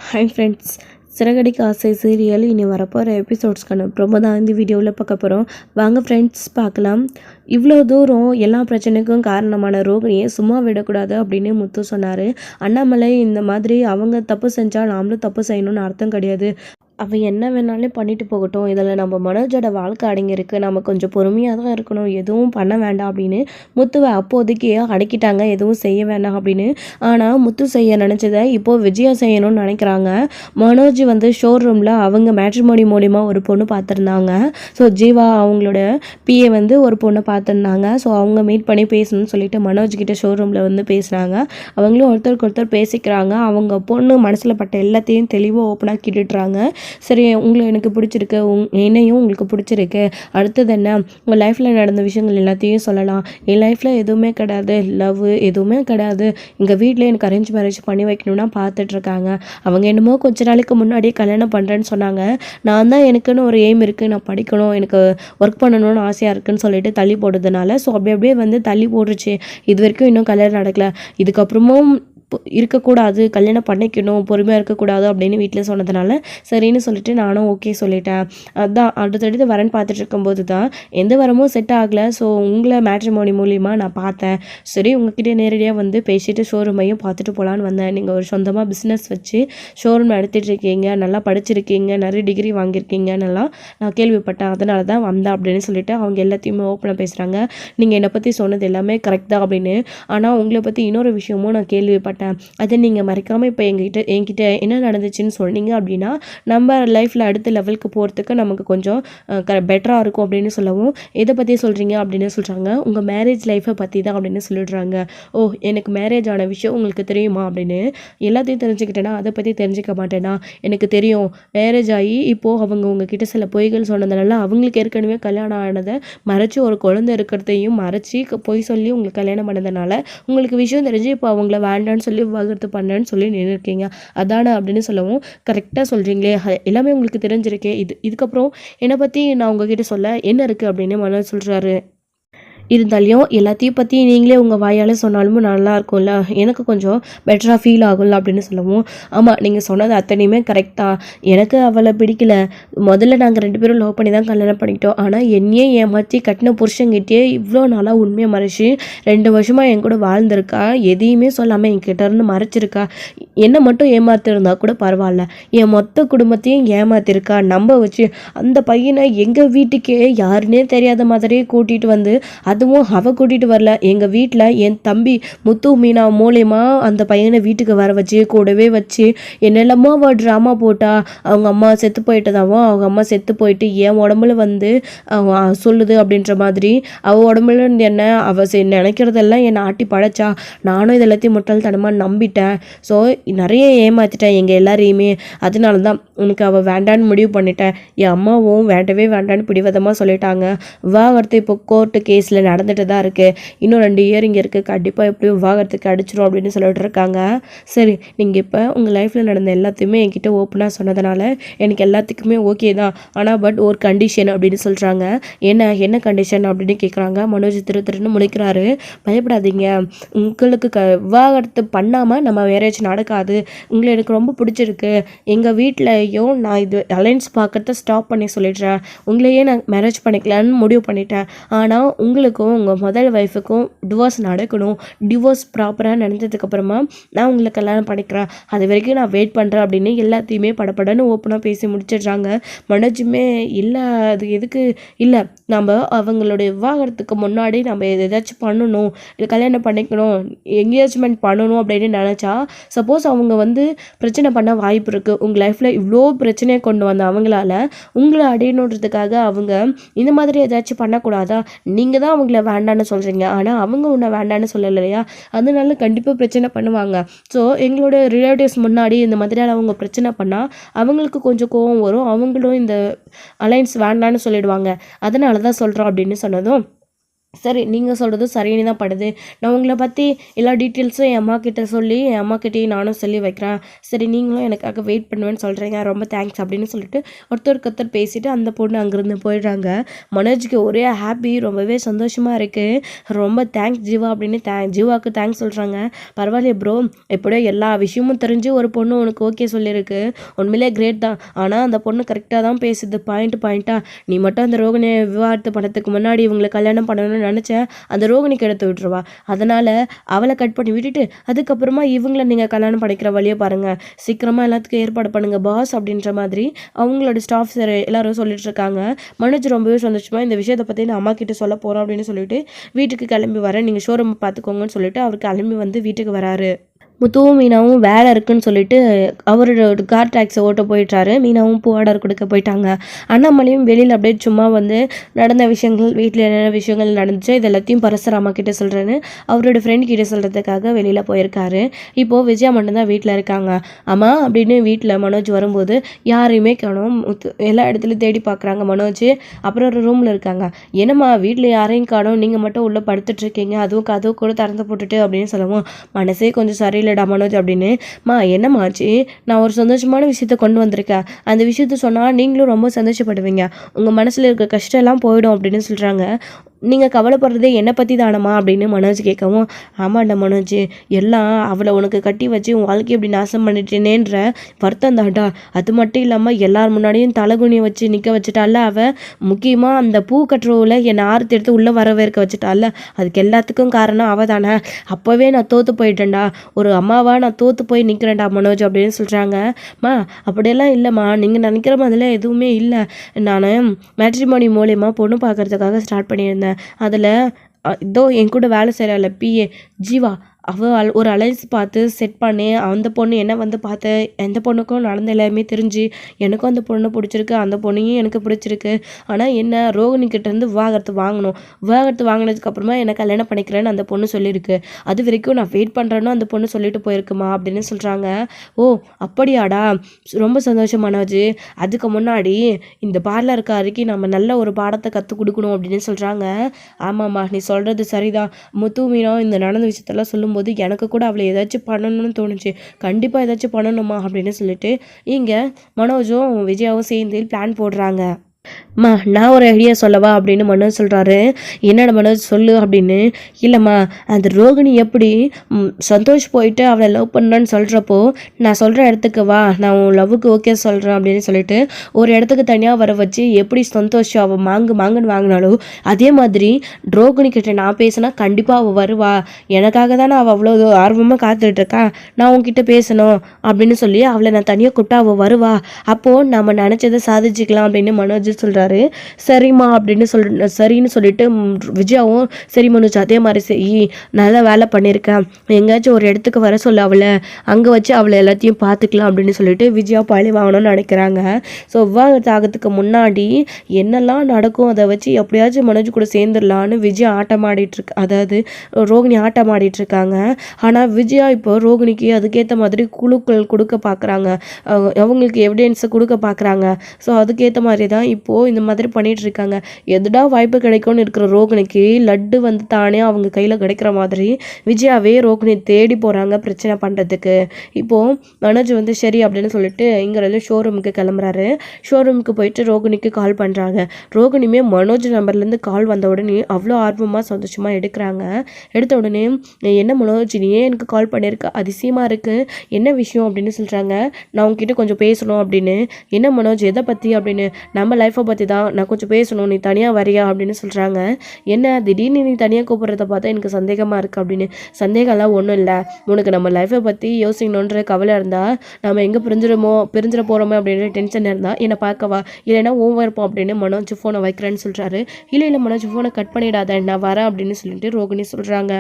Hi friends, Siragadikka ஆசை serial இனி வரப்போகிற எபிசோட்ஸ்க்கான ப்ரோமோ தான் இந்த வீடியோவில் பார்க்க போகிறோம். வாங்க ஃப்ரெண்ட்ஸ் பார்க்கலாம். இவ்வளோ தூரம் எல்லா பிரச்சனைக்கும் காரணமான ரோகிணியை சும்மா விடக்கூடாது அப்படின்னு முத்து சொன்னார். அண்ணாமலை இந்த மாதிரி அவங்க தப்பு செஞ்சால் நாமளும் தப்பு செய்யணும்னு அர்த்தம் கிடையாது. அவன் என்ன வேணாலும் பண்ணிட்டு போகட்டும், இதில் நம்ம மனோஜோட வாழ்க்கை அடங்கியிருக்கு, நம்ம கொஞ்சம் பொறுமையாக தான் இருக்கணும், எதுவும் பண்ண வேண்டாம் அப்படின்னு முத்துவை அப்போதைக்கு அடக்கிட்டாங்க, எதுவும் செய்ய வேண்டாம் அப்படின்னு. ஆனால் முத்து செய்ய நினச்சதை இப்போது விஜயா செய்யணும்னு நினைக்கிறாங்க. மனோஜ் ஷோரூமில் அவங்க மேட்ரிமோனி மூலிமா ஒரு பொண்ணு பார்த்துருந்தாங்க. ஸோ ஜீவா அவங்களோட பிஏ ஒரு பொண்ணை பார்த்துருந்தாங்க. ஸோ அவங்க மீட் பண்ணி பேசணும்னு சொல்லிட்டு மனோஜ் கிட்ட ஷோரூமில் பேசினாங்க. அவங்களும் ஒருத்தருக்கு ஒருத்தர் பேசிக்கிறாங்க. அவங்க பொண்ணு மனசில் பட்ட எல்லாத்தையும் தெளிவாக ஓப்பனாக கேட்டுட்றாங்க. சரி, எனக்கு பிடிச்சிருக்கு, என்னையும் உங்களுக்கு பிடிச்சிருக்கு, அடுத்தது என்ன, உங்கள் லைஃப்பில் நடந்த விஷயங்கள் எல்லாத்தையும் சொல்லலாம். என் லைஃப்பில் எதுவுமே கிடையாது, லவ் எதுவுமே கிடையாது, எங்கள் வீட்டில் எனக்கு அரேஞ்ச் மேரேஜ் பண்ணி வைக்கணும்னா பார்த்துட்ருக்காங்க. அவங்க என்னமோ கொஞ்ச நாளைக்கு முன்னாடியே கல்யாணம் பண்ணுறேன்னு சொன்னாங்க. நான் தான் எனக்குன்னு ஒரு எய்ம் இருக்குது, நான் படிக்கணும், எனக்கு ஒர்க் பண்ணணும்னு ஆசையாக இருக்குன்னு சொல்லிட்டு தள்ளி போடுறதுனால ஸோ அப்படியே தள்ளி போடுச்சு. இது வரைக்கும் இன்னும் கல்யாணம் நடக்கலை. இதுக்கப்புறமும் இருக்கக்கூடாது, கல்யாணம் பண்ணிக்கணும், பொறுமையாக இருக்கக்கூடாது அப்படின்னு வீட்டில் சொன்னதுனால சரின்னு சொல்லிட்டு நானும் ஓகே சொல்லிட்டேன். அதுதான் அடுத்தடுத்து வரேன்னு பார்த்துட்டு இருக்கும்போது தான் எந்த வரமும் செட் ஆகலை. ஸோ உங்களை மேட்ரிமோனி மூலிமா நான் பார்த்தேன். சரி, உங்ககிட்ட நேரடியாக பேசிட்டு ஷோரூமையும் பார்த்துட்டு போகலான்னு வந்தேன். நீங்கள் ஒரு சொந்தமாக பிஸ்னஸ் வச்சு ஷோரூம் நடத்திட்டு இருக்கீங்க, நல்லா படிச்சிருக்கீங்க, நிறைய டிகிரி வாங்கியிருக்கீங்கன்னெல்லாம் நான் கேள்விப்பட்டேன், அதனால தான் வந்தேன் அப்படின்னு சொல்லிட்டு அவங்க எல்லாத்தையுமே ஓப்பனாக பேசுகிறாங்க. நீங்கள் என்னை பற்றி சொன்னது எல்லாமே கரெக்ட் தான் அப்படின்னு. ஆனால் உங்களை பற்றி இன்னொரு விஷயமும் நான் கேள்விப்பட்டேன், அதை நீங்கள் மறைக்காமல் இப்போ என்கிட்ட என்ன நடந்துச்சுன்னு சொன்னீங்க அப்படின்னா நம்ம லைஃப்பில் அடுத்த லெவலுக்கு போகிறதுக்கு நமக்கு கொஞ்சம் பெட்டராக இருக்கும் அப்படின்னு சொல்லவும், எதை பற்றி சொல்கிறீங்க அப்படின்னு சொல்கிறாங்க. உங்கள் மேரேஜ் லைஃப்பை பற்றி தான் அப்படின்னு சொல்லிடுறாங்க. ஓ, எனக்கு மேரேஜ் ஆன விஷயம் உங்களுக்கு தெரியுமா அப்படின்னு. எல்லாத்தையும் தெரிஞ்சுக்கிட்டேன்னா அதை பற்றி தெரிஞ்சுக்க மாட்டேன்னா, எனக்கு தெரியும், மேரேஜ் ஆகி இப்போது அவங்க உங்ககிட்ட சில பொய்கள் சொன்னதுனால அவங்களுக்கு ஏற்கனவே கல்யாணம் ஆனதை மறைச்சி ஒரு குழந்தை இருக்கிறதையும் மறைச்சி பொய் சொல்லி உங்களுக்கு கல்யாணம் பண்ணதுனால உங்களுக்கு விஷயம் தெரிஞ்சு இப்போ அவங்கள வேண்டான்னு சொல்லி விவாகரத்து பண்ணேன்னு சொல்லி நின்றுருக்கீங்க அதானே அப்படின்னு சொல்லவும், கரெக்டாக சொல்கிறீங்களே, எல்லாமே உங்களுக்கு தெரிஞ்சிருக்கே, இதுக்கப்புறம் என்னை பற்றி நான் உங்ககிட்ட சொல்ல என்ன இருக்குது அப்படின்னு மனோஜ் சொல்கிறாரு. இருந்தாலையும் எல்லாத்தையும் பற்றி நீங்களே உங்கள் வாயால் சொன்னாலும் நல்லா இருக்கும்ல, எனக்கு கொஞ்சம் பெட்டராக ஃபீல் ஆகும்ல அப்படின்னு சொல்லவும், ஆமாம், நீங்கள் சொன்னது அத்தனையுமே கரெக்ட் தான், எனக்கு அவளை பிடிக்கல, முதல்ல நாங்கள் 2 பேரும் லவ் பண்ணி தான் கல்யாணம் பண்ணிக்கிட்டோம், ஆனால் என்னையே ஏமாற்றி கட்டின புருஷங்கிட்டே இவ்வளோ நாளாக உண்மையை மறைச்சி 2 வருஷமாக என் கூட வாழ்ந்திருக்கா, எதையுமே சொல்லாமல் என்கிட்ட இருந்து மறைச்சிருக்கா, என்னை மட்டும் ஏமாத்திருந்தா கூட பரவாயில்ல, என் மொத்த குடும்பத்தையும் ஏமாத்திருக்கா, நம்ப வச்சு அந்த பையனை எங்கள் வீட்டுக்கே யாருன்னே தெரியாத மாதிரியே கூட்டிகிட்டு அதுவும் அவள் கூட்டிகிட்டு வரல, எங்கள் வீட்டில் என் தம்பி முத்து மீனா மூலயமா அந்த பையனை வீட்டுக்கு வர வச்சு கூடவே வச்சு என்னெல்லாமோ அவள் ட்ராமா போட்டா, அவங்க அம்மா செத்து போயிட்டதாவும், அவங்க அம்மா செத்து போயிட்டு என் உடம்புல சொல்லுது அப்படின்ற மாதிரி அவள் உடம்புல என்ன அவள் நினைக்கிறதெல்லாம் என்னை ஆட்டி படைச்சா, நானும் இது எல்லாத்தையும் முட்டாள்தனமாக நம்பிட்டேன். ஸோ நிறைய ஏமாற்றிட்டேன் எங்கள் எல்லாரையுமே, அதனால தான் உனக்கு அவள் வேண்டான்னு முடிவு பண்ணிட்டேன். என் அம்மாவும் வேண்டவே வேண்டான்னு பிடிவாதமாக சொல்லிட்டாங்க. விவாகரத்து இப்போ கோர்ட்டு கேஸில் நடந்துட்டு தான் இருக்குது, இன்னும் 2 இயர் இங்கே இருக்குது, கண்டிப்பாக எப்படியும் விவாகரத்துக்கு அடிச்சிடும் அப்படின்னு சொல்லிட்டு இருக்காங்க. சரி, நீங்கள் இப்போ உங்கள் லைஃப்பில் நடந்த எல்லாத்தையுமே என்கிட்ட ஓப்பனாக சொன்னதுனால எனக்கு எல்லாத்துக்குமே ஓகே தான், ஆனால் பட் ஒரு கண்டிஷன் அப்படின்னு சொல்கிறாங்க. என்ன கண்டிஷன் அப்படின்னு கேட்குறாங்க. மனோஜ் திருன்னு முழிக்கிறாரு. பயப்படாதீங்க, உங்களுக்கு விவாகரத்து பண்ணாமல் நம்ம மேரேஜ் நடக்காது, உங்களை எனக்கு ரொம்ப பிடிச்சிருக்கு, எங்கள் வீட்லையும் நான் இது அலைன்ஸ் பார்க்கறத ஸ்டாப் பண்ணி சொல்லிடுறேன், உங்களையே நான் மேரேஜ் பண்ணிக்கலான்னு முடிவு பண்ணிட்டேன், ஆனால் உங்களுக்கும் உங்கள் முதல் ஒய்ஃபுக்கும் டிவோர்ஸ் நடக்கணும், டிவோர்ஸ் ப்ராப்பராக நடந்ததுக்கப்புறமா நான் உங்களை கல்யாணம் பண்ணிக்கிறேன், அது வரைக்கும் நான் வெயிட் பண்ணுறேன் அப்படின்னு எல்லாத்தையுமே படப்படன்னு ஓப்பனாக பேசி முடிச்சிடுறாங்க. மனோஜுமே இல்லை, அது எதுக்கு இல்லை, நம்ம அவங்களுடைய விவாகரத்துக்கு முன்னாடி நம்ம ஏதாச்சும் பண்ணணும், இல்லை கல்யாணம் பண்ணிக்கணும், என்கேஜ்மெண்ட் பண்ணணும் அப்படின்னு நினச்சா, சப்போஸ் அவங்க பிரச்சனை பண்ண வாய்ப்பு இருக்குது, உங்கள் லைஃப்பில் இவ்வளோ பிரச்சனையை கொண்டு வந்த அவங்களால உங்களை அடையணுன்றதுக்காக அவங்க இந்த மாதிரி ஏதாச்சும் பண்ணக்கூடாதா, நீங்கள் தான் அவங்கள வேண்டான்னு சொல்கிறீங்க, ஆனால் அவங்க உன்னை வேண்டான்னு சொல்லலையா, அதனால கண்டிப்பாக பிரச்சனை பண்ணுவாங்க. ஸோ எங்களோட ரிலேட்டிவ்ஸ் முன்னாடி இந்த மாதிரியான அவங்க பிரச்சனை பண்ணால் அவங்களுக்கு கொஞ்சம் கோவம் வரும், அவங்களும் இந்த அலைன்ஸ் வேண்டான்னு சொல்லிடுவாங்க, அதனால தான் சொல்கிறோம் அப்படின்னு சொன்னதும், சரி, நீங்கள் சொல்கிறதும் சரின்னு தான் படுது. நான் உங்கள பற்றி எல்லா டீட்டெயில்ஸும் என் அம்மாக்கிட்ட சொல்லி, என் அம்மாக்கிட்டேயும் நானும் சொல்லி வைக்கிறேன். சரி, நீங்களும் எனக்காக வெயிட் பண்ணுவேன்னு சொல்கிறீங்க. ரொம்ப தேங்க்ஸ் அப்படின்னு சொல்லிட்டு ஒருத்தருக்கு ஒருத்தர் பேசிட்டு அந்த பொண்ணு அங்கேருந்து போயிடுறாங்க. மனோஜுக்கு ஒரே ஹாப்பி, ரொம்பவே சந்தோஷமாக இருக்குது. ரொம்ப தேங்க்ஸ் ஜீவா அப்படின்னு ஜீவாவுக்கு தேங்க்ஸ் சொல்கிறாங்க. பரவாயில்லையே ப்ரோ, எப்படியோ எல்லா விஷயமும் தெரிஞ்சு ஒரு பொண்ணு உனக்கு ஓகே சொல்லியிருக்கு. உண்மையிலே கிரேட் தான். ஆனால் அந்த பொண்ணு கரெக்டாக தான் பேசுது, பாயிண்ட்டாக. நீ மட்டும் அந்த ரோகிணியை விவாகரத்து பண்ணதுக்கு முன்னாடி இவங்களை கல்யாணம் பண்ணணும்னு நினச்சேன், அந்த ரோகிணிக்கு எடுத்து விட்டுருவா. அதனால் அவளை கட் பண்ணி விட்டுட்டு அதுக்கப்புறமா இவங்களை நீங்கள் கல்யாணம் பண்ணிக்கிற வழியை பாருங்கள், சீக்கிரமாக எல்லாத்துக்கும் ஏற்பாடு பண்ணுங்கள் பாஸ் அப்படின்ற மாதிரி அவங்களோட ஸ்டாஃப்ஸ் எல்லாரும் சொல்லிட்டு இருக்காங்க. மனோஜ் ரொம்பவே சந்தோஷமாக இந்த விஷயத்தை பற்றி நான் அம்மா கிட்ட சொல்ல போகிறோம் அப்படின்னு சொல்லிட்டு வீட்டுக்கு கிளம்பி வரேன், நீங்கள் ஷோரூம் பார்த்துக்கோங்கன்னு சொல்லிட்டு அவர் கிளம்பி வந்து வீட்டுக்கு வராரு. முத்துவும் மீனாவும் வேலை இருக்குன்னு சொல்லிட்டு அவரோட கார் டாக்ஸி ஓட்ட போயிட்டாரு. மீனாவும் பூ ஆர்டர் கொடுக்க போயிட்டாங்க. அண்ணாமலையும் வெளியில் அப்படியே சும்மா வந்து நடந்த விஷயங்கள், வீட்டில் என்னென்ன விஷயங்கள் நடந்துச்சு இது எல்லாத்தையும் பரசுராமா கிட்டே சொல்கிறேன்னு அவரோட ஃப்ரெண்ட் கிட்டே சொல்கிறதுக்காக வெளியில் போயிருக்காரு. இப்போது விஜயா மட்டும்தான் வீட்டில் இருக்காங்க. அம்மா அப்படின்னு வீட்டில் மனோஜ் வரும்போது யாரையுமே காணோம். எல்லா இடத்துலையும் தேடி பார்க்குறாங்க மனோஜ். அப்புறம் ஒரு ரூமில் இருக்காங்க. என்னம்மா வீட்டில் யாரையும் காணோம், நீங்கள் மட்டும் உள்ளே படுத்துட்ருக்கீங்க, அதுவும் கதவு கூட திறந்து போட்டுட்டு அப்படின்னு சொல்லவும் மனசே கொஞ்சம் சரியில்லை மனோஜ் அப்படின்னு. என்னமாச்சு, நான் ஒரு சந்தோஷமான விஷயத்த கொண்டு வந்திருக்கேன், அந்த விஷயத்த சொன்னால் நீங்களும் ரொம்ப சந்தோஷப்படுவீங்க, உங்கள் மனசில் இருக்க கஷ்டம் எல்லாம் போயிடும் அப்படின்னு சொல்கிறாங்க. நீங்கள் கவலைப்படுறதே என்னை பற்றி தானம்மா அப்படின்னு மனோஜ் கேட்கவும், ஆமாண்டா மனோஜ், எல்லாம் அவளை உனக்கு கட்டி வச்சு உன் வாழ்க்கையை இப்படி நாசம் பண்ணிட்டேனேன்ற வருத்தம் தாண்டா. அது மட்டும் இல்லாமல் எல்லார் முன்னாடியும் தலைகுனியை வச்சு நிற்க வச்சுட்டால அவள். முக்கியமாக அந்த பூ கட்டுறவில் என்னை ஆரத்தி எடுத்து உள்ளே வரவேற்க வச்சுட்டால, அதுக்கு எல்லாத்துக்கும் காரணம் அவள் தானே. அப்போவே நான் தோற்று போயிட்டேன்டா, ஒரு அம்மாவா நான் தோற்று போய் நிற்கிறேன்டா மனோஜ் அப்படின்னு சொல்கிறாங்க. அப்படியெல்லாம் இல்லைம்மா, நீங்கள் நினைக்கிற மாதிரிலாம் எதுவுமே இல்லை. நான் மேட்ரிமோனி மூலியமாக பொண்ணு பார்க்குறதுக்காக ஸ்டார்ட் பண்ணியிருந்தேன். அதில் இதோ என் கூட வேலை செய்கிறாள் பிஏ ஜீவா, அவள் ஒரு அலைன்ஸ் பார்த்து செட் பண்ணி அந்த பொண்ணு என்ன வந்து பார்த்து எந்த பொண்ணுக்கும் நடந்த எல்லாமே தெரிஞ்சு எனக்கும் அந்த பொண்ணை பிடிச்சிருக்கு, அந்த பொண்ணையும் எனக்கு பிடிச்சிருக்கு. ஆனால் என்ன ரோகிணிக்கிட்டேருந்து விவாகரத்து வாங்கணும், விவாகரத்து வாங்கினதுக்கப்புறமா என்னை கல்யாணம் பண்ணிக்கிறேன்னு அந்த பொண்ணு சொல்லியிருக்கு. அது வரைக்கும் நான் வெயிட் பண்ணுறேன்னு அந்த பொண்ணு சொல்லிட்டு போயிருக்குமா அப்படின்னு சொல்கிறாங்க. ஓ அப்படியாடா, ரொம்ப சந்தோஷமானாச்சு. அதுக்கு முன்னாடி இந்த பார்லருக்காரிக்கு நம்ம நல்ல ஒரு பாடத்தை கற்றுக் கொடுக்கணும் அப்படின்னு சொல்கிறாங்க. ஆமாம்மா, நீ சொல்கிறது சரிதான். முத்து மீனா இந்த நடந்த விஷயத்தெல்லாம் சொல்லும் போது எனக்கு கூட அவளை ஏதாச்சும் பண்ணணும்னு தோணுச்சு, கண்டிப்பாக ஏதாச்சும் பண்ணணுமா அப்படின்னு சொல்லிட்டு இங்கே மனோஜும் விஜயாவும் சேர்ந்து பிளான் போடுறாங்க. நான் ஒரு ஐடியா சொல்லவா அப்படின்னு மனோஜ் சொல்கிறாரு. என்னோட மனோஜ் சொல்லு அப்படின்னு. இல்லைம்மா, அந்த ரோகிணி எப்படி சந்தோஷ் போயிட்டு அவளை லவ் பண்ணான்னு சொல்கிறப்போ நான் சொல்கிற இடத்துக்கு வா, நான் உன் லவ்வுக்கு ஓகே சொல்கிறேன் அப்படின்னு சொல்லிட்டு ஒரு இடத்துக்கு தனியாக வர வச்சு எப்படி சந்தோஷ் அவள் மாங்குன்னு வாங்கினாலும் அதே மாதிரி ரோகிணி கிட்ட நான் பேசினா கண்டிப்பாக அவள் வருவா, எனக்காக தானே அவள் அவ்வளோ ஆர்வமாக காத்துட்ருக்கா, நான் உன்கிட்ட பேசணும் அப்படின்னு சொல்லி அவளை நான் தனியாக கூப்பிட்டா அவள் வருவா, அப்போது நம்ம நினச்சதை சாதிச்சுக்கலாம் அப்படின்னு மனோஜ் சொல்கிறாரு. சரிம்மா அப்படின்னு சரின்னு சொல்லிட்டு விஜயாவும் சரி மனோஜ் அதே மாதிரி செய், நல்லா வேலை பண்ணியிருக்கேன், எங்கேயாச்சும் ஒரு இடத்துக்கு வர சொல்ல அவளை, அங்கே வச்சு அவளை எல்லாத்தையும் பார்த்துக்கலாம் அப்படின்னு சொல்லிட்டு விஜயா பழி வாங்கணும்னு நினைக்கிறாங்க. ஸோ விவாகரத்து ஆகிறதுக்கு முன்னாடி என்னெல்லாம் நடக்கும் அதை வச்சு எப்படியாச்சும் மனோஜ் கூட சேர்ந்துடலான்னு விஜயா ஆட்டம் ஆடிட்டுருக்கு, அதாவது ரோகிணி ஆட்டம் ஆடிட்டுருக்காங்க. ஆனால் விஜயா இப்போ ரோகிணிக்கு அதுக்கேற்ற மாதிரி குழுக்கள் கொடுக்க பார்க்குறாங்க, அவங்களுக்கு எவிடன்ஸை கொடுக்க பார்க்குறாங்க. ஸோ அதுக்கேற்ற மாதிரி தான் இப்போது இந்த மாதிரி பண்ணிகிட்டு இருக்காங்க. எதுடா வாய்ப்பு கிடைக்கும்னு இருக்கிற ரோகிணிக்கு லட்டு வந்து தானே அவங்க கையில் கிடைக்கிற மாதிரி விஜயாவே ரோகிணி தேடி போகிறாங்க பிரச்சனை பண்ணுறதுக்கு. இப்போது மனோஜ் வந்து சரி அப்படின்னு சொல்லிட்டு இங்கே ஷோரூமுக்கு கிளம்புறாரு. ஷோரூமுக்கு போயிட்டு ரோகிணிக்கு கால் பண்ணுறாங்க. ரோகிணியுமே மனோஜ் நம்பர்லேருந்து கால் வந்த உடனே அவ்வளோ ஆர்வமாக சந்தோஷமாக எடுக்கிறாங்க. எடுத்த உடனே என்ன மனோஜ் நீ ஏன் எனக்கு கால் பண்ணியிருக்க, அதிசயமாக இருக்குது, என்ன விஷயம் அப்படின்னு சொல்கிறாங்க. நான் உங்ககிட்ட கொஞ்சம் பேசணும் அப்படின்னு. என்ன மனோஜ் எதை பற்றி அப்படின்னு. நம்ம லைஃப்பை பற்றி தான், நான் கொஞ்சம் பேசணும், நீ தனியாக வரியா அப்படின்னு சொல்கிறாங்க. என்ன திடீர்னு நீ தனியாக கூப்பிட்றத பார்த்தா எனக்கு சந்தேகமாக இருக்குது அப்படின்னு. சந்தேகம்லாம் ஒன்றும் இல்லை, உனக்கு நம்ம லைஃப்பை பற்றி யோசிக்கணுன்ற கவலை இருந்தால், நம்ம எங்கே பிரிஞ்சிட போகிறோமோ அப்படின்னு டென்ஷன் இருந்தால் என்னை பார்க்கவா, இல்லைன்னா ஓவர் இருப்போம் அப்படின்னு மனோஜ் ஃபோனை வைக்கிறேன்னு சொல்கிறாரு. இல்லை மனோஜ் ஃபோனை கட் பண்ணிடாத, நான் வரேன் அப்படின்னு சொல்லிட்டு ரோகிணி சொல்கிறாங்க.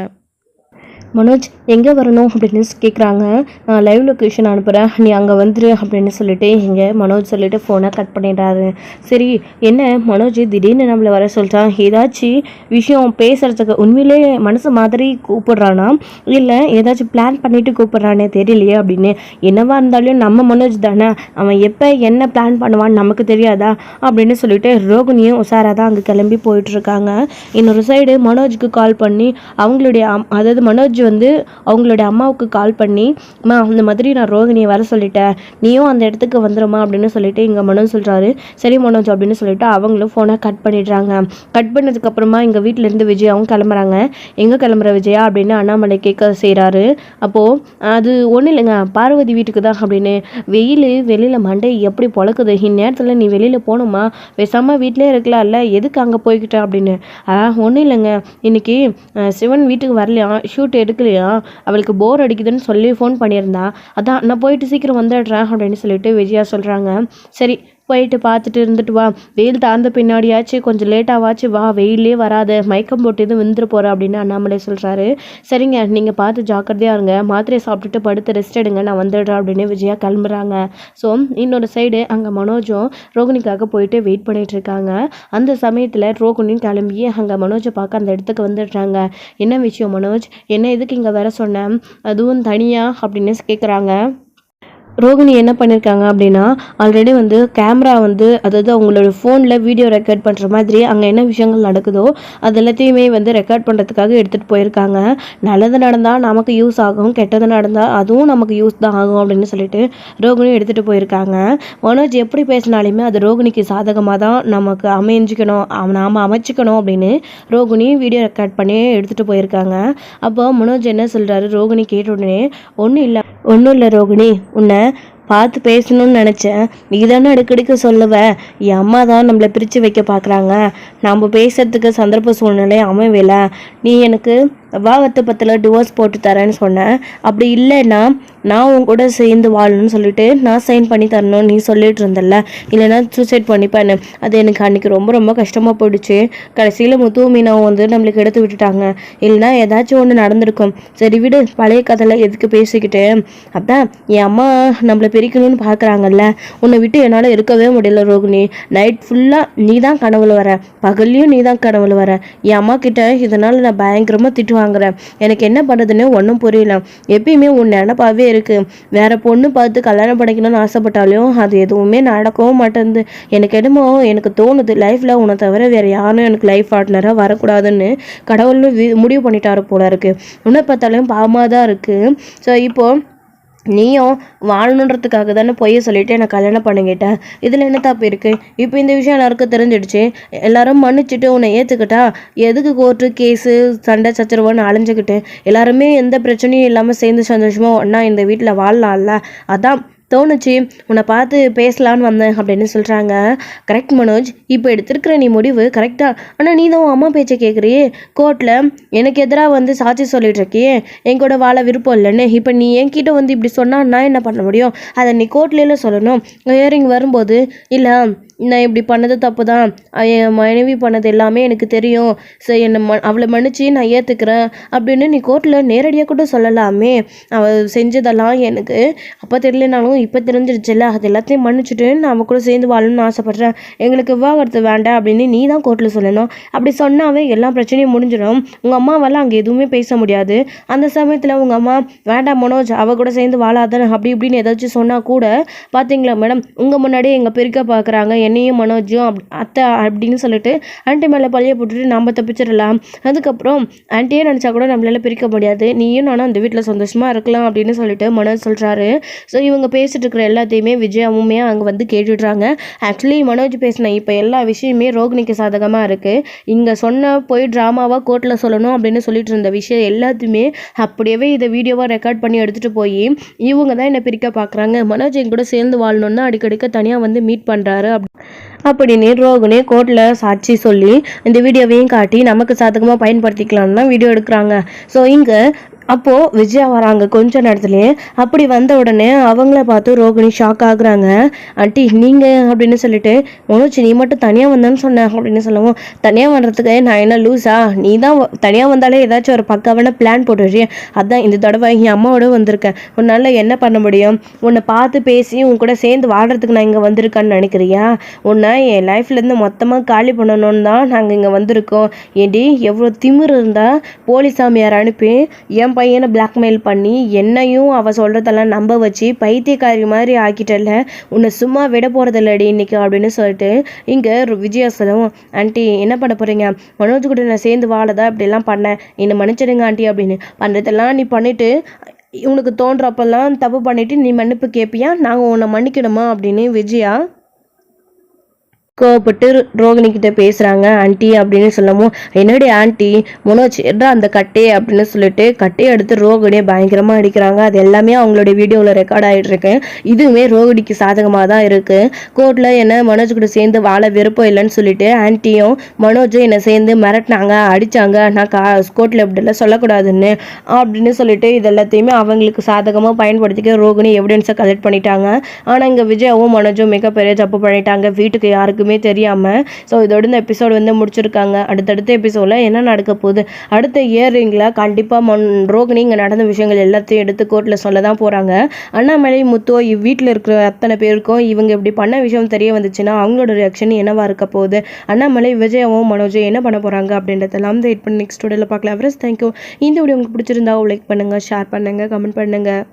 மனோஜ் எங்கே வரணும் அப்படின்னு கேட்குறாங்க. நான் லைவ் லொக்கேஷன் அனுப்புகிறேன், நீ அங்கே வந்துரு அப்படின்னு சொல்லிட்டு இங்கே மனோஜ் சொல்லிட்டு ஃபோனை கட் பண்ணிடுறாரு. சரி என்ன மனோஜ் திடீர்னு நம்மளை வர சொல்லிட்டான், ஏதாச்சும் விஷயம் பேசுகிறதுக்கு உண்மையிலே மனசு மாதிரி கூப்பிடுறானா இல்லை ஏதாச்சும் பிளான் பண்ணிட்டு கூப்பிடுறானே தெரியலையே அப்படின்னு. என்னவா இருந்தாலும் நம்ம மனோஜ் தானே, அவன் எப்போ என்ன பிளான் பண்ணுவான்னு நமக்கு தெரியாதா அப்படின்னு சொல்லிட்டு ரோகிணியும் உஷாராக தான் அங்கே கிளம்பி போயிட்டுருக்காங்க. இன்னொரு சைடு மனோஜுக்கு கால் பண்ணி அவங்களுடைய அதாவது மனோஜ் வந்து அவங்களுடைய அம்மாவுக்கு கால் பண்ணி, அம்மா இந்த மாதிரி நான் ரோகிணியை வர சொல்லிட்டேன், நீயும் அந்த இடத்துக்கு வந்துடுமா அப்படின்னு சொல்லிட்டு இங்கே மனோஜ் சொல்கிறாரு. சரி மனோஜ் அப்படின்னு சொல்லிட்டு அவங்களும் ஃபோனை கட் பண்ணிடுறாங்க. கட் பண்ணதுக்கப்புறமா எங்கள் வீட்டிலேருந்து விஜயாவும் கிளம்புறாங்க. எங்கே கிளம்புற விஜயா அப்படின்னு அண்ணாமலை கேட்க செய்கிறாரு. அப்போது அது ஒன்றும் இல்லைங்க, பார்வதி வீட்டுக்கு தான் அப்படின்னு. வெயில் வெளியில் மண்டை எப்படி பொழக்குது, இந்நேரத்தில் நீ வெளியில் போகணுமா, பேசாமல் வீட்டிலே இருக்கலாம்ல, எதுக்கு அங்கே போய்கிட்ட அப்படின்னு. ஒன்றும் இல்லைங்க, இன்னைக்கு சிவன் வீட்டுக்கு வரலையா, ஷூட் எடுக்கலையா, அவளுக்கு போர் அடிக்குதுன்னு சொல்லி ஃபோன் பண்ணியிருந்தா, அதான் நான் போயிட்டு சீக்கிரம் வந்துடுறேன் அப்படின்னு சொல்லிட்டு விஜயா சொல்கிறாங்க. சரி போயிட்டு பார்த்துட்டு இருந்துட்டு வா, வெயில் தாழ்ந்த பின்னாடியாச்சு கொஞ்சம் லேட்டாவாச்சு வா, வெயிலே வராது, மயக்கம் போட்டு எதுவும் விந்துட்டு போகிற அப்படின்னு அண்ணாமலை சொல்கிறாரு. சரிங்க நீங்கள் பார்த்து ஜாக்கிரதையாக இருங்க, மாத்திரையை சாப்பிட்டுட்டு படுத்து ரெஸ்ட் எடுங்க, நான் வந்துடுறேன் அப்படின்னு விஜயா கிளம்புறாங்க. ஸோ இன்னொரு சைடு அங்கே மனோஜும் ரோகிணிக்காக போயிட்டு வெயிட் பண்ணிட்டு இருக்காங்க. அந்த சமயத்தில் ரோகிணியும் கிளம்பி அங்கே மனோஜை பார்க்க அந்த இடத்துக்கு வந்துடுறாங்க. என்ன விஷயம் மனோஜ், என்ன எதுக்கு இங்கே வர சொன்னேன், அதுவும் தனியாக அப்படின்னு கேட்குறாங்க. ரோகிணி என்ன பண்ணியிருக்காங்க அப்படின்னா, ஆல்ரெடி வந்து கேமரா வந்து அதாவது அவங்களோட ஃபோனில் வீடியோ ரெக்கார்ட் பண்ணுற மாதிரி அங்கே என்ன விஷயங்கள் நடக்குதோ அது எல்லாத்தையுமே வந்து ரெக்கார்ட் பண்ணுறதுக்காக எடுத்துகிட்டு போயிருக்காங்க. நல்லது நடந்தால் நமக்கு யூஸ் ஆகும், கெட்டது நடந்தால் அதுவும் நமக்கு யூஸ் தான் ஆகும் அப்படின்னு சொல்லிட்டு ரோகிணி எடுத்துகிட்டு போயிருக்காங்க. மனோஜ் எப்படி பேசினாலுமே அது ரோகிணிக்கு சாதகமாக தான் நமக்கு நாம் அமைச்சிக்கணும் அப்படின்னு ரோகிணி வீடியோ ரெக்கார்ட் பண்ணி எடுத்துகிட்டு போயிருக்காங்க. அப்போ மனோஜ் என்ன சொல்கிறாரு, ரோகிணி கேட்ட உடனே ஒன்றும் இல்லை ரோகிணி, உன்னை பார்த்து பேசணும்னு நினச்சேன், நீ தானே அடிக்கடிக்கு சொல்லுவ என் அம்மா தான் நம்மளை பிரித்து வைக்க பார்க்குறாங்க, நம்ம பேசுறதுக்கு சந்தர்ப்ப சூழ்நிலை அமையவில்லை, நீ எனக்கு விவாகரத்து பத்தில் டிவோர்ஸ் போட்டு தரேன்னு சொன்னேன், அப்படி இல்லைன்னா நான் உன் கூட சேர்ந்து வாழணும்னு சொல்லிட்டு நான் சைன் பண்ணி தரணும் நீ சொல்லிட்டு இருந்தல, இல்லைன்னா சூசைட் பண்ணிப்பேன்னு. அது எனக்கு அன்றைக்கி ரொம்ப ரொம்ப கஷ்டமாக போயிடுச்சு. கடைசியில் முத்து மீனாவும் வந்து நம்மளுக்கு எடுத்து விட்டுட்டாங்க, இல்லைன்னா ஏதாச்சும் ஒன்று நடந்திருக்கும். சரி விடு, பழைய கதையில் எதுக்கு பேசிக்கிட்டு, அதான் என் அம்மா நம்மளை பிரிக்கணும்னு பார்க்குறாங்கல்ல, உன்னை விட்டு என்னால் இருக்கவே முடியல ரோகிணி. நைட் ஃபுல்லாக நீ தான் கனவுல வர, பகல்லையும் நீ தான் கனவுல வர. என் அம்மா கிட்ட இதனால் நான் பயங்கரமாக திட்டு வாங்குறேன், எனக்கு என்ன பண்ணுறதுன்னு ஒன்றும் புரியல. எப்பயுமே உன் நினப்பாவே இருக்கு, வேற பொண்ணு பார்த்து கல்யாணம் பண்ணிக்கணும்னு ஆசைப்பட்டாலும் அது எதுவுமே நடக்கவும் மாட்டேங்குது. எனக்கு என்னமோ எனக்கு தோணுது, லைஃப்பில் உன்னை தவிர வேற யாரும் எனக்கு லைஃப் பார்ட்னராக வரக்கூடாதுன்னு கடவுள் முடிவு பண்ணிட்டாரு போல இருக்கு. உன்னை பார்த்தாலும் பாவமாக தான் இருக்கு. ஸோ இப்போது நீயும் வாழணுன்றதுக்காக தானே பொய்ய சொல்லிட்டு என்னை கல்யாணம் பண்ணிக்கிட்டேன், இதில் என்ன தப்பு இருக்குது? இப்போ இந்த விஷயம் எல்லாருக்கும் தெரிஞ்சிடுச்சு, எல்லாரும் மன்னிச்சுட்டு உன்னை ஏற்றுக்கிட்டா எதுக்கு கோர்ட்டு கேஸு சண்டை சச்சரவான்னு அலைஞ்சிக்கிட்டு எல்லாருமே எந்த பிரச்சனையும் இல்லாமல் சேர்ந்து சந்தோஷமாக ஒன்றா இந்த வீட்டில் வாழலாம்ல, அதான் தோணுச்சு உன்னை பார்த்து பேசலான்னு வந்தேன் அப்படின்னு சொல்கிறாங்க. கரெக்ட் மனோஜ், இப்போ எடுத்திருக்கிற நீ முடிவு கரெக்டாக, ஆனால் நீ தான் உன் அம்மா பேச்சை கேட்குறியே, கோர்ட்டில் எனக்கு எதிராக வந்து சாட்சி சொல்லிட்டு இருக்கியே என் கூட வாழ விருப்பம் இல்லைன்னு. இப்போ நீ என்கிட்ட வந்து இப்படி சொன்னால் நான் என்ன பண்ண முடியும்? அதை நீ கோர்ட்லேயே சொல்லணும். ஹியரிங் வரும்போது இல்லை நான் இப்படி பண்ணது தப்பு தான், என் மனைவி பண்ணது எல்லாமே எனக்கு தெரியும், ஸோ என்னை அவளை மன்னிச்சு நான் ஏற்றுக்கிறேன் அப்படின்னு நீ கோர்ட்டில் நேரடியாக கூட சொல்லலாமே. அவள் செஞ்சதெல்லாம் எனக்கு அப்போ தெரியலனாலும் இப்போ தெரிஞ்சிருச்சுல்ல, அது எல்லாத்தையும் மன்னிச்சுட்டு நான் அவள் கூட சேர்ந்து வாழணும்னு ஆசைப்பட்றேன், எங்களுக்கு விவாகரத்து வேண்டாம் அப்படின்னு நீ தான் கோர்ட்டில் சொல்லணும். அப்படி சொன்னாவே எல்லா பிரச்சனையும் முடிஞ்சிடும். உங்கள் அம்மாவால் அங்கே எதுவுமே பேச முடியாது. அந்த சமயத்தில் உங்கள் அம்மா வேண்டாம் மனோஜ் அவள் கூட சேர்ந்து வாழாதானே அப்படி இப்படின்னு ஏதாச்சும் சொன்னால் கூட, பார்த்தீங்களா மேடம் உங்கள் முன்னாடியே எங்கள் பெருக்க பார்க்குறாங்க என்னையும் மனோஜும் அத்தை அப்படின்னு சொல்லிட்டு ஆன்ட்டி மேலே பழைய போட்டுட்டு நம்ம தப்பிச்சிடலாம். அதுக்கப்புறம் ஆன்ட்டியே நினச்சா கூட நம்மளால பிரிக்க முடியாது, நீயும் நானும் அந்த வீட்டில் சந்தோஷமாக இருக்கலாம் அப்படின்னு சொல்லிட்டு மனோஜ் சொல்கிறாரு. ஸோ இவங்க பேசிட்டு இருக்கிற எல்லாத்தையுமே விஜயாவுமே அங்கே வந்து கேட்டுடுறாங்க. ஆக்சுவலி மனோஜ் பேசின இப்போ எல்லா விஷயமே ரோகிணிக்கு சாதகமாக இருக்குது. இங்கே சொன்ன போய் ட்ராமாவாக கோர்ட்டில் சொல்லணும் அப்படின்னு சொல்லிட்டு இருந்த விஷயம் எல்லாத்தையுமே அப்படியே இதை வீடியோவாக ரெக்கார்ட் பண்ணி எடுத்துகிட்டு போய் இவங்க தான் என்னை பிரிக்க பார்க்குறாங்க, மனோஜ் என் கூட சேர்ந்து வாழணும்னு அடிக்கடிக்க தனியாக வந்து மீட் பண்ணுறாரு அப்படின்னு ரோகிணி கோர்ட்டில் சாட்சி சொல்லி இந்த வீடியோவையும் காட்டி நமக்கு சாதகமாக பயன்படுத்திக்கலான்னு தான் வீடியோ எடுக்கிறாங்க. ஸோ இங்கே அப்போது விஜயா வராங்க கொஞ்ச நேரத்துலேயே. அப்படி வந்த உடனே அவங்கள பார்த்து ரோகிணி ஷாக் ஆகுறாங்க. ஆண்டி நீங்கள் அப்படின்னு சொல்லிட்டு, மனோஜ் நீ மட்டும் தனியாக வந்தேன்னு சொன்ன அப்படின்னு சொல்லவும், தனியாக வர்றதுக்கு நான் என்ன லூஸா, நீ தான் தனியாக வந்தாலே ஏதாச்சும் ஒரு பக்காவான பிளான் போட்டுடுறிய, அதான் இந்த தடவை என் அம்மாவோட வந்திருக்கேன், உன்னால் என்ன பண்ண முடியும், உன்னை பார்த்து பேசி உன் கூட சேர்ந்து வாழ்கிறதுக்கு நான் இங்கே வந்திருக்கேன்னு நினைக்கிறியா, உன்னை என் லைஃப்லேருந்து மொத்தமாக காலி பண்ணணும்னு தான் நாங்கள் இங்கே வந்திருக்கோம். ஏண்டி எவ்வளோ திமிரு இருந்தால் போலீஸ் சாமியார் அனுப்பி என் பையனை பிளாக்மெயில் பண்ணி என்னையும் அவள் சொல்கிறதெல்லாம் நம்ப வச்சு பைத்தியக்காரி மாதிரி ஆக்கிட்டல, உன்னை சும்மா விட போகிறதில்லடி இன்னைக்கு அப்படின்னு சொல்லிட்டு இங்கே விஜயா சொல்லவும், ஆண்டி என்ன பண்ண போகிறீங்க, மனோஜ் கூட நான் சேர்ந்து வாழதா இப்படிலாம் பண்ணேன், என்னை மன்னிச்சிடுங்க ஆண்டி அப்படின்னு, பண்ணுறதெல்லாம் நீ பண்ணிவிட்டு உனக்கு தோன்றப்பெல்லாம் தப்பு பண்ணிவிட்டு நீ மன்னிப்பு கேட்பியா, நாங்கள் உன்னை மன்னிக்கணுமா அப்படின்னு விஜயா கோவப்பட்டு ரோகிணி கிட்ட பேசுகிறாங்க. ஆண்டி அப்படின்னு சொல்லவும், என்னடி ஆண்டி மனோஜ் எட்ரா அந்த கட்டையை அப்படின்னு சொல்லிட்டு கட்டையை எடுத்து ரோகிணியை பயங்கரமாக அடிக்கிறாங்க. அது எல்லாமே அவங்களுடைய வீடியோவில் ரெக்கார்ட் ஆகிட்டு இருக்கு. இதுவுமே ரோகிணிக்கு சாதகமாக தான் இருக்குது. கோர்ட்டில் என்ன மனோஜ் கூட சேர்ந்து வாழ விருப்பம் இல்லைன்னு சொல்லிட்டு ஆன்ட்டியும் மனோஜும் என்னை சேர்ந்து மிரட்டினாங்க, அடித்தாங்க, நான் கோர்ட்டில் இப்படிலாம் சொல்லக்கூடாதுன்னு அப்படின்னு சொல்லிட்டு இது எல்லாத்தையுமே அவங்களுக்கு சாதகமாக பயன்படுத்திக்க ரோகிணி எவிடன்ஸை கலெக்ட் பண்ணிட்டாங்க. ஆனால் இங்கே விஜயாவும் மனோஜும் மிகப்பெரிய தப்பு பண்ணிட்டாங்க, வீட்டுக்கு யாருக்குமே தெரியாமல். ஸோ இதோட இந்த எபிசோடு வந்து முடிச்சிருக்காங்க. அடுத்தடுத்த எபிசோடில் என்ன நடக்க போகுது, அடுத்த இயரிங்கில் கண்டிப்பாக ரோகிணி இங்கே நடந்த விஷயங்கள் எல்லாத்தையும் எடுத்து கோர்ட்டில் சொல்ல தான் போகிறாங்க. அண்ணாமலை முத்து வீட்டில் இருக்கிற அத்தனை பேருக்கும் இவங்க இப்படி பண்ண விஷயம் தெரிய வந்துச்சுன்னா அவங்களோட ரியாக்ஷன் என்னவா இருக்க போகுது, அண்ணாமலை விஜயாவும் மனோஜும் என்ன பண்ண போகிறாங்க அப்படின்றதெல்லாம் வெயிட் பண்ணி நெக்ஸ்ட் வீடியோவில் பார்க்கலாம். Friends thank you. இந்த வீடியோ உங்களுக்கு பிடிச்சிருந்தா லைக் பண்ணுங்கள், ஷேர் பண்ணுங்கள், கமெண்ட் பண்ணுங்கள்.